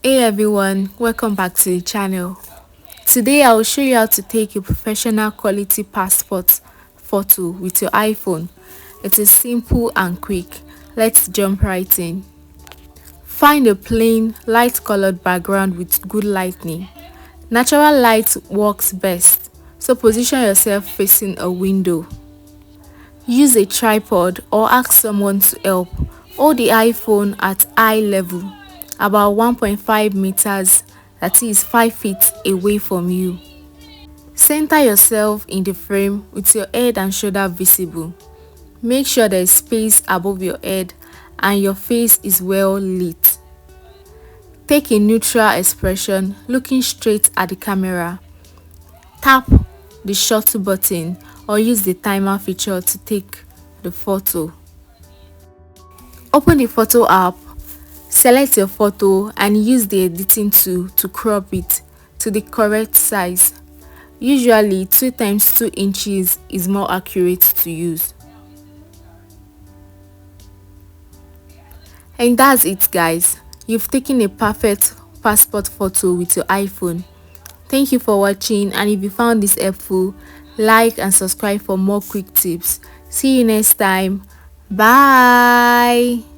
Hey everyone, welcome back to the channel. Today I will show you how to take a professional quality passport photo with your iPhone. It is simple and quick. Let's jump right in. Find a plain, light colored background with good lighting. Natural light works best, so position yourself facing a window. Use a tripod or ask someone to help. Hold the iPhone at eye level, about 1.5 meters, that is 5 feet away from you. Center yourself in the frame with your head and shoulder visible. Make sure there is space above your head and your face is well lit. Take a neutral expression looking straight at the camera. Tap the shutter button or use the timer feature to take the photo. Open the photo app, select your photo and use the editing tool to crop it to the correct size. Usually 2 times 2 inches is more accurate to use. And that's it guys, you've taken a perfect passport photo with your iPhone. Thank you for watching, and if you found this helpful, like and subscribe for more quick tips. See you next time. Bye.